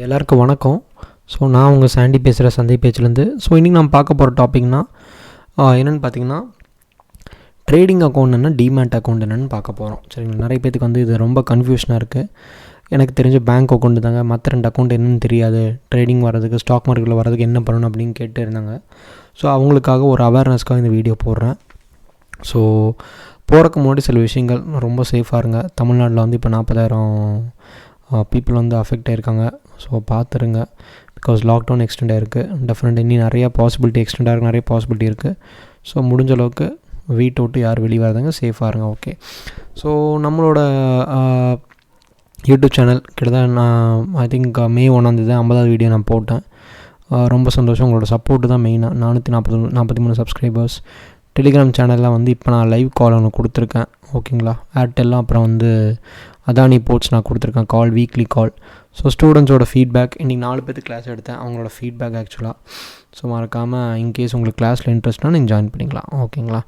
எல்லாருக்கும் வணக்கம். ஸோ நான் உங்கள் சாண்டி பேசுகிறேன், சந்தை பேச்சுலேருந்து. ஸோ இன்றைக்கி நம்ம பார்க்க போகிற டாபிக்னா என்னென்னு பார்த்தீங்கன்னா, ட்ரேடிங் அக்கௌண்ட் என்ன, டிமேட் அக்கௌண்ட் என்னென்னு பார்க்க போகிறோம். சரிங்களா? நிறைய பேத்துக்கு வந்து இது ரொம்ப கன்ஃபியூஷனாக இருக்குது. எனக்கு தெரிஞ்ச பேங்க் அக்கௌண்ட் தாங்க, மற்ற 2 அக்கௌண்ட் என்னென்னு தெரியாது, ட்ரேடிங் வரதுக்கு, ஸ்டாக் மார்க்கெட்டில் வரதுக்கு என்ன பண்ணணும் அப்படின்னு கேட்டு இருந்தாங்க. ஸோ அவங்களுக்காக ஒரு அவேர்னஸ்க்காக இந்த வீடியோ போடுறேன். ஸோ போகிறக்கு முன்னாடி சில விஷயங்கள், ரொம்ப சேஃபாக இருங்க. தமிழ்நாட்டில் வந்து இப்போ 40,000 பீப்புள் வந்து அஃபெக்ட் ஆகிருக்காங்க. ஸோ பார்த்துருங்க. பிகாஸ் லாக்டவுன் எக்ஸ்டெண்ட் ஆகிருக்கு. டெஃபினட்டாக இன்னும் நிறையா பாசிபிலிட்டி எக்ஸ்டெண்ட் ஆகிருக்கு, நிறைய பாசிபிலிட்டி இருக்குது. ஸோ முடிஞ்ச அளவுக்கு வீட்டை விட்டு யார் வெளியே வரதுங்க, சேஃபாக இருங்க. ஓகே. ஸோ நம்மளோட யூடியூப் சேனல் கிட்டத்தட்ட நான் ஐ திங்க் May 1 50வது வீடியோ நான் போட்டேன். ரொம்ப சந்தோஷம். உங்களோட சப்போர்ட்டு தான் மெயினாக. 443 சப்ஸ்கிரைபர்ஸ். டெலிகிராம் சேனலில் வந்து இப்போ நான் லைவ் கால் ஒன்று கொடுத்துருக்கேன். ஓகேங்களா? ஏர்டெல்லாம் அப்புறம் வந்து அதானி போர்ட்ஸ் நான் கொடுத்துருக்கேன் கால், வீக்லி கால். ஸோ ஸ்டூடெண்ட்ஸோட ஃபீட்பேக், இன்றைக்கி 4 பேருக்கு கிளாஸ் எடுத்தேன், அவங்களோட ஃபீட்பேக் ஆக்சுவலாக. ஸோ மறக்காமல் இன்கேஸ் உங்களுக்கு கிளாஸில் இன்ட்ரெஸ்ட்னா நீங்கள் ஜாயின் பண்ணிக்கலாம். ஓகேங்களா?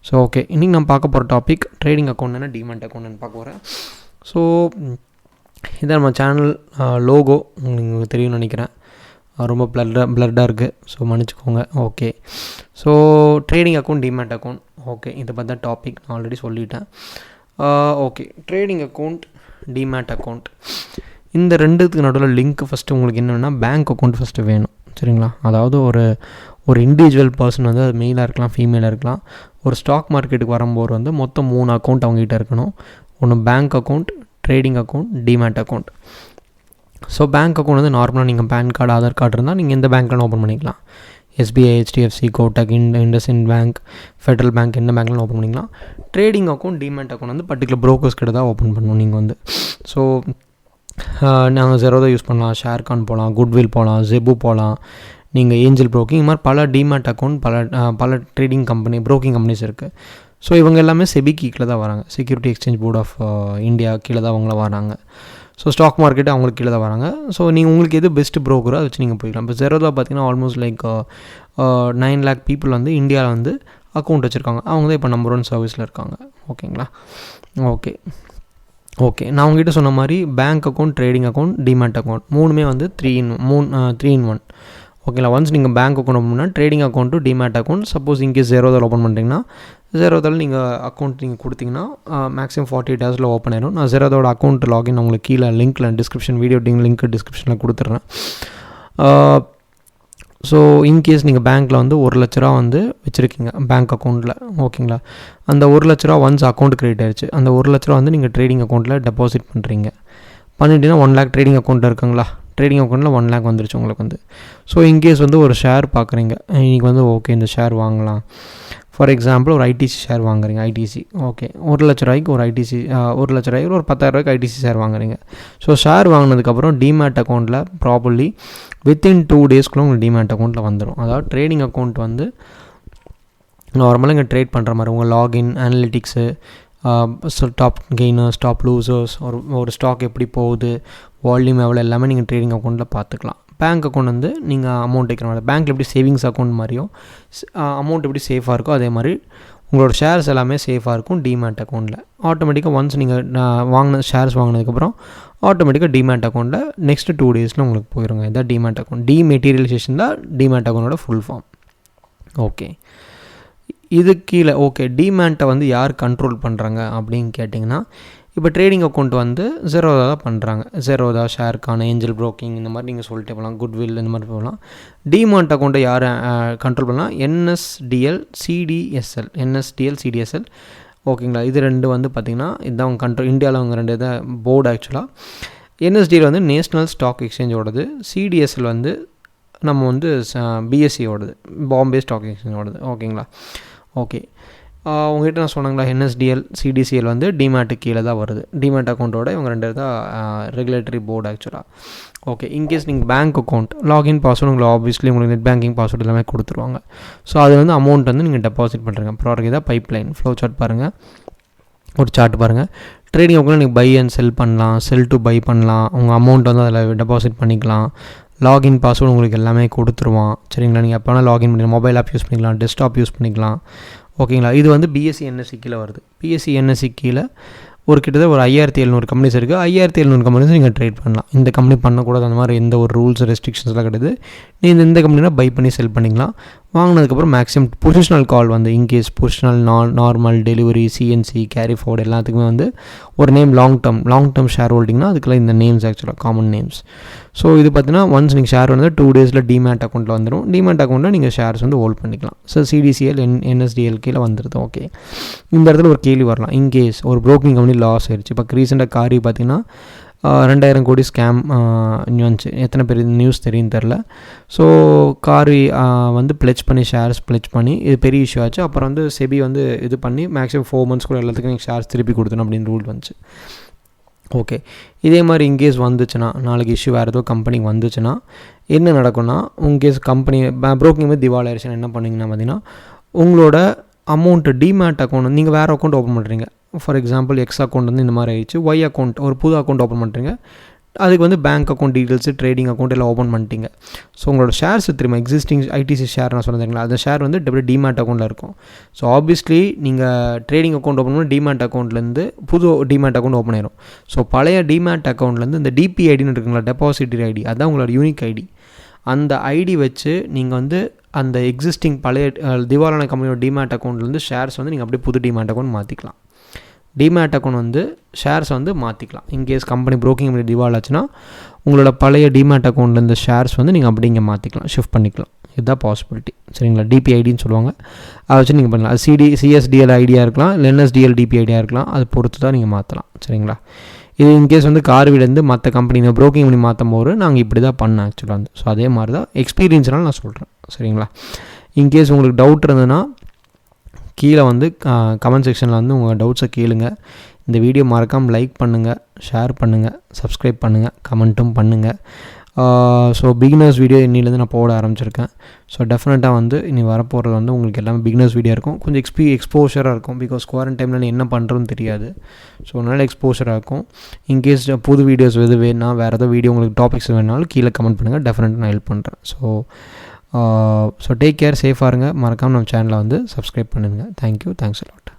ஸோ ஓகே, இன்றைக்கி நான் பார்க்க போகிற டாபிக் ட்ரேடிங் அக்கௌண்ட் என்ன, டிமேட் அக்கௌண்ட் பார்க்க போகிறேன். ஸோ இதான் நம்ம சேனல் லோகோ, உங்களுக்கு தெரியும்னு நினைக்கிறேன். ரொம்ப பிளர்டாக இருக்குது. ஸோ மன்னிச்சிக்கோங்க. Okay. So trading account, demat account. Okay, இதை பற்றி தான் டாபிக் நான் ஆல்ரெடி சொல்லிட்டேன். Okay, trading account, demat account, இந்த 2த்துக்கு நடுவில் லிங்க் ஃபஸ்ட்டு உங்களுக்கு என்னென்னா, பேங்க் அக்கௌண்ட் ஃபஸ்ட்டு வேணும். சரிங்களா? அதாவது ஒரு இண்டிவிஜுவல் பர்சன் வந்து அது மெயிலாக இருக்கலாம், ஃபீமேலாக இருக்கலாம். ஒரு ஸ்டாக் மார்க்கெட்டுக்கு வரும்போது வந்து மொத்தம் 3 அக்கௌண்ட் அவங்ககிட்ட இருக்கணும். ஒன்று bank account, trading account, demat account. So bank account வந்து நார்மலாக நீங்கள் பேன் கார்டு, ஆதார் கார்டு இருந்தால் நீங்கள் எந்த பேங்க்லாம் ஓப்பன் பண்ணிக்கலாம். SBI, HDFC, Kotak, IndusInd bank, Federal bank, எந்த பேங்க்லாம் ஓப்பன் பண்ணிக்கலாம். ட்ரேடிங் அக்கௌண்ட், டிமேட் அக்கௌண்ட் வந்து பர்டிகுலர் ப்ரோக்கர்ஸ் கிட்ட தான் ஓப்பன் பண்ணணும் நீங்கள் வந்து. ஸோ நாங்கள் zerodha யூஸ் பண்ணலாம், ஷேர்கான் போகலாம், குட்வில் போகலாம், ஜெபு போகலாம், நீங்கள் ஏஞ்சல் ப்ரோக்கிங், இது மாதிரி பல டிமேட் அக்கௌண்ட், பல ட்ரேடிங் கம்பெனி, ப்ரோக்கிங் கம்பெனிஸ் இருக்குது. ஸோ இவங்க எல்லாமே செபி கீழே தான் வராங்க. Security exchange board of India கீழே தான் அவங்கள வராங்க. ஸோ ஸ்டாக் மார்க்கெட்டு அவங்களுக்கு கீழே தான் வராங்க. ஸோ நீங்கள் உங்களுக்கு எது பெஸ்ட்டு ப்ரோக்கரோ அதை வச்சு நீங்கள் போய்க்கலாம். இப்போ zerodha பார்த்தீங்கன்னா ஆல்மோஸ்ட் லைக் 9 lakh பீப்புள் வந்து இந்தியாவில் வந்து அக்கௌண்ட் வச்சுருக்காங்க. அவங்க தான் இப்போ நம்பர் 1 சர்வீஸில் இருக்காங்க. ஓகேங்களா? ஓகே, நான் உங்ககிட்ட சொன்ன மாதிரி bank account, trading account, demat account 3மே வந்து 3 in 1. ஓகேங்களா? ஒன்ஸ் நீங்கள் பேங்க் அக்கௌண்ட் ஓப்பன் பண்ணால் trading account, demat account, suppose இங்கே zerodha ஓப்பன் பண்ணுறீங்கன்னா, zerodha நீங்கள் அக்கௌண்ட் நீங்கள் கொடுத்தீங்கன்னா மேக்ஸிமம் 48 hours ஓப்பன் ஆயிடும். நான் zerodha அக்கௌண்ட் லாகின் உங்களுக்கு கீழே லிங்க்கில் டிஸ்கிரிப்ஷன், வீடியோ லிங்க் டிஸ்கிரிப்ஷனில் கொடுத்துட்றேன். ஸோ இன்கேஸ் நீங்கள் பேங்க்கில் வந்து 1 லட்ச ரூபா வந்து வச்சுருக்கீங்க பேங்க் அக்கௌண்ட்டில். ஓகேங்களா? அந்த 1 லட்ச ரூபா ஒன்ஸ் அக்கௌண்ட் கிரியேட் ஆயிடுச்சு, அந்த 1 லட்ச ரூபா வந்து நீங்கள் ட்ரேடிங் அக்கௌண்ட்டில் டெபாசிட் பண்ணுறீங்க. பண்ணிட்டீங்கன்னா 1 lakh ட்ரேடிங் அக்கௌண்ட்டில் இருக்குங்களா, ட்ரேடிங் அக்கௌண்ட்டில் 1 lakh வந்துருச்சு உங்களுக்கு வந்து. ஸோ இன்கேஸ் வந்து ஒரு ஷேர் பார்க்குறீங்க, இன்றைக்கி வந்து ஓகே இந்த ஷேர் வாங்கலாம். ஃபார் எக்ஸாம்பிள் ஒரு ஐடிசி ஷேர் வாங்குறீங்க, ஐடிசி. ஓகே, 1 லட்ச ரூபாய்க்கு ஒரு ஐடிசி, 1 லட்ச ரூபாய்க்கு ஒரு 10,000 ரூபாய்க்கு ஐடிசி ஷேர் வாங்குறீங்க. ஸோ ஷேர் வாங்கினதுக்கப்புறம் டிமேட் அக்கௌண்ட்டில் ப்ராப்பர்லி வித்தின் 2 daysக்குள்ளே உங்களுக்கு டிமேட் அக்கௌண்ட்டில் வந்துடும். அதாவது ட்ரேடிங் அக்கௌண்ட் வந்து நார்மலாக இங்கே ட்ரேட் பண்ணுற மாதிரி உங்கள் login, analytics, top gainers, top losers, ஒரு ஸ்டாக் எப்படி போகுது, வால்யூம் எவ்வளோ, எல்லாமே நீங்கள் ட்ரேடிங் அக்கௌண்ட்டில் பார்த்துக்கலாம். பேங்க் அக்கௌண்ட் வந்து நீங்கள் அமௌண்ட் வைக்கிற மாதிரி, பேங்க்கில் எப்படி சேவிங்ஸ் அக்கௌண்ட் மாதிரியும் அமௌண்ட் எப்படி சேஃபாக இருக்கோ அதே மாதிரி உங்களோட ஷேர்ஸ் எல்லாமே சேஃபாக இருக்கும் டிமேட் அக்கௌண்ட்டில். ஆட்டோமேட்டிக்காக ஒன்ஸ் நீங்கள் வாங்கின ஷேர்ஸ் வாங்கினதுக்கப்புறம் ஆட்டோமேட்டிக்காக டிமேட் அக்கௌண்ட்டில் நெக்ஸ்ட்டு 2 daysல உங்களுக்கு போயிடுங்க. இதான் டிமேட் அக்கௌண்ட். டிமெட்டீரியலைசேஷன் தான் டிமேட் அக்கௌண்ட்டோட ஃபுல் ஃபார்ம். ஓகே, இது கீழே ஓகே டிமேட்டை வந்து யார் கண்ட்ரோல் பண்ணுறாங்க அப்படின்னு கேட்டிங்கன்னா, இப்போ ட்ரேடிங் அக்கௌண்ட் வந்து zerodha தான் பண்ணுறாங்க. zerodha, ஷேர்கான், ஏஞ்சல் ப்ரோக்கிங், இந்த மாதிரி நீங்கள் சொல்லிட்டே போகலாம், குட்வில், இந்த மாதிரி போகலாம். டிமேட் அக்கௌண்ட்டை யார் கண்ட்ரோல் பண்ணலாம்? NSDL, CDSL. ஓகேங்களா? இது 2 வந்து பார்த்திங்கன்னா இதுதான் அவங்க கண்ட்ரோல். இந்தியாவில் அவங்க 2 இதான் போர்டு ஆக்சுவலாக. NSDL வந்து நேஷ்னல் ஸ்டாக் எக்ஸ்சேஞ்சோடது, CDSL வந்து நம்ம வந்து BSEயோடது, பாம்பே ஸ்டாக் எக்ஸ்சேஞ்சோடது. ஓகேங்களா? ஓகே, உங்கள்கிட்ட நான் சொன்னாங்களா, NSDL, CDCL வந்து டிமேட்டு கீழே தான் வருது. டிமேட் அக்கௌண்ட்டோட இவங்க 2 தான் ரெகுலேட்டரி போர்டு ஆக்சுவலாக. ஓகே, இன்கேஸ் நீங்கள் பேங்க் அக்கௌண்ட் லாகின் பாஸ்வேர்டு உங்களுக்கு ஆப்வியஸ்லி உங்களுக்கு நெட் பேங்கிங் பாஸ்வேர்டு எல்லாமே கொடுத்துருவாங்க. ஸோ அது வந்து அமௌண்ட் வந்து நீங்கள் டெபாசிட் பண்ணுறீங்க. ப்ராடக்ட் தான் பைப்லைன் ஃப்ளோ சார்ட் பாருங்கள், ஒரு சார்ட் பாருங்கள். ட்ரேடிங் அக்கௌண்ட்டில் நீங்கள் பை அண்ட் செல் பண்ணலாம், செல் டு பை பண்ணலாம், உங்கள் அமௌண்ட் வந்து அதில் டெபாசிட் பண்ணிக்கலாம். லாகின் பாஸ்வேர்டு உங்களுக்கு எல்லாமே கொடுத்துருவான். சரிங்களா? நீங்கள் எப்போ வேணால் லாகின் பண்ணிக்கலாம், மொபைல் ஆப் யூஸ் பண்ணிக்கலாம், டெஸ்க்டாப் யூஸ் பண்ணிக்கலாம். ஓகேங்களா? இது வந்து BSE NSE கீழே வருது. BSE NSE கீழே ஒரு கிட்டத்தட்ட ஒரு 5700 கம்பெனிஸ் இருக்குது. 5700 கம்பெனிஸ் நீங்கள் ட்ரேட் பண்ணலாம். இந்த கம்பெனி பண்ணக்கூடாது அந்த மாதிரி எந்த ஒரு ரூல்ஸ் ரெஸ்ட்ரிக்ஷன்ஸ்லாம் கிடையாது. நீங்கள் இந்த கம்பெனினா பை பண்ணி செல் பண்ணிக்கலாம். வாங்கினதுக்கப்புறம் மேக்ஸிமம் பொசிஷனல் கால் வந்து in case positional normal delivery CNC carry forward எல்லாத்துக்குமே வந்து ஒரு நேம் லாங் டேர்ம் ஷேர் ஹோல்டிங்னா அதுக்கெல்லாம் இந்த நேம்ஸ் ஆக்சுவலாக காமன் நேம்ஸ். ஸோ இது பார்த்தீங்கன்னா ஒன்ஸ் நீங்கள் ஷேர் வந்து 2 டேஸில் டிமேட் அக்கௌண்ட்டில் வந்துடும். டிமேட் அக்கௌண்ட்டில் நீங்கள் ஷேர்ஸ் வந்து ஹோல்ட் பண்ணிக்கலாம். ஸோ சிடிசிஎல் என்எஸ்டிஎல்கேல வந்துடுது. ஓகே, இந்த இடத்துல ஒரு கேள்வி வரலாம். இன்கேஸ் ஒரு ப்ரோக்கிங் கம்பெனி லாஸ் ஆயிடுச்சு. இப்போ ரீசெண்டாக காரி பார்த்தீங்கன்னா 2000 கோடி ஸ்கேம் வந்துச்சு. எத்தனை பேர் நியூஸ் தெரியும் தெரில. ஸோ காரி வந்து பிளெச் பண்ணி ஷேர்ஸ் பிளெச் பண்ணி இது பெரிய இஷ்யூ ஆச்சு. அப்புறம் வந்து செபி வந்து இது பண்ணி மேக்ஸிமம் 4 months கூட எல்லாத்துக்கும் நீங்கள் ஷேர்ஸ் திருப்பி கொடுத்தணும் அப்படின்னு ரூல் வந்துச்சு. ஓகே, இதே மாதிரி இன்கேஸ் வந்துச்சுன்னா நாளைக்கு இஷ்யூ வேறு ஏதோ கம்பெனிக்கு வந்துச்சுன்னா என்ன நடக்கும்னா, இன்கேஸ் கம்பெனி ப்ரோக்கிங் வந்து திவால் ஆயிடுச்சுன்னா என்ன பண்ணிங்கன்னா பார்த்தீங்கன்னா உங்களோட அமௌண்ட்டு டிமேட் அக்கௌண்ட் நீங்கள் வேறு அக்கௌண்ட் ஓப்பன் பண்ணுறீங்க. ஃபார் எக்ஸாம்பிள் எக்ஸ் அக்கௌண்ட் வந்து இந்த மாதிரி ஆயிடுச்சு. ஒய் அக்கௌண்ட் ஒரு புது அக்கௌண்ட் ஓப்பன் பண்ணுறீங்க. அதுக்கு வந்து bank account details trading account எல்லாம் ஓப்பன் பண்ணிட்டீங்க. ஸோ உங்களோட ஷேர்ஸ் திரும்ப எக்ஸிஸ்டிங் ஐடிசி ஷேர் நான் சொன்னதுங்களா, அந்த ஷேர் வந்து டிமேட் அக்கௌண்ட்டில் இருக்கும். ஸோ ஆப்வியஸ்லி நீங்கள் ட்ரேடிங் அக்கௌண்ட் ஓப்பன் பண்ணி டிமேட் அக்கௌண்ட்லேருந்து புது டிமேட் அக்கௌண்ட் ஓப்பன் ஆயிடும். ஸோ பழைய டிமேட் அக்கௌண்ட்லேருந்து இந்த டிபி ஐடின்னு இருக்குங்களா, டெபாசிட்டரி ஐடி, அதுதான் உங்களோட யூனிக் ஐடி. அந்த ஐடி வச்சு நீங்கள் வந்து அந்த எக்ஸிஸ்டிங் பழைய திவாலான கம்பெனியோட டிமேட் அக்கௌண்ட்லேருந்து ஷேர்ஸ் வந்து நீங்கள் அப்படியே புது டிமேட் அக்கௌண்ட் மாற்றிக்கலாம். டிமேட் அக்கௌண்ட் வந்து ஷேர்ஸ் வந்து மாற்றிக்கலாம். இன்கேஸ் கம்பெனி ப்ரோக்கிங் கம்பெனி டிவால் ஆச்சுன்னா உங்களோட பழைய டிமேட் அக்கௌண்ட்லேருந்து ஷேர்ஸ் வந்து நீங்கள் அப்படி இங்கே மாற்றிக்கலாம், ஷிஃப்ட் பண்ணிக்கலாம். இதுதான் பாசிபிலிட்டி. சரிங்களா, டிபிஐடின்னு சொல்லுவாங்க. அதை வச்சு நீங்கள் பண்ணலாம். அது சிஎஸ்டிஎல் ஐடியா இருக்கலாம், இல்லை என்எஸ்டிஎல் டிபிஐடியா இருக்கலாம். அது பொறுத்து தான் நீங்கள் மாற்றலாம். சரிங்களா, இது இன்கேஸ் வந்து கார்விலேருந்து மற்ற கம்பெனி ப்ரோக்கிங் பண்ணி மாற்றும் போது நாங்கள் இப்படி தான் பண்ணேன் ஆக்சுவலாக வந்து. ஸோ அதே மாதிரி தான் எக்ஸ்பீரியன்ஸ்னால நான் சொல்கிறேன். சரிங்களா, இன்கேஸ் உங்களுக்கு டவுட் இருந்ததுன்னா கீழே வந்து கமெண்ட் செக்ஷனில் வந்து உங்கள் டவுட்ஸை கேளுங்க. இந்த வீடியோ மறக்காமல் லைக் பண்ணுங்கள், ஷேர் பண்ணுங்கள், சப்ஸ்கிரைப் பண்ணுங்கள், கமெண்ட்டும் பண்ணுங்கள். ஸோ பிகினர்ஸ் வீடியோ இன்னிலேருந்து நான் போட ஆரம்பிச்சிருக்கேன். ஸோ டெஃபினட்டாக வந்து இனி வரப்போகிறது வந்து உங்களுக்கு எல்லாமே பிகினர்ஸ் வீடியோ இருக்கும். கொஞ்சம் எக்ஸ்போஷராக இருக்கும். பிகாஸ் குவாரண்டைனில் என்ன பண்ணுறதுன்னு தெரியாது. ஸோ அதனால் எக்ஸ்போஷராக இருக்கும். இன்கேஸ் புது வீடியோஸ் எது வேணுன்னா வேறு ஏதோ வீடியோ உங்களுக்கு டாபிக்ஸ் வேணாலும் கீழே கமெண்ட் பண்ணுங்கள். டெஃபினட்டாக நான் ஹெல்ப் பண்ணுறேன். ஸோ டேக் கேர், சேஃபாக இருங்க. மறக்காமல் நம்ம சேனலை வந்து சப்ஸ்கிரைப் பண்ணுங்கள். Thank you, thanks a lot.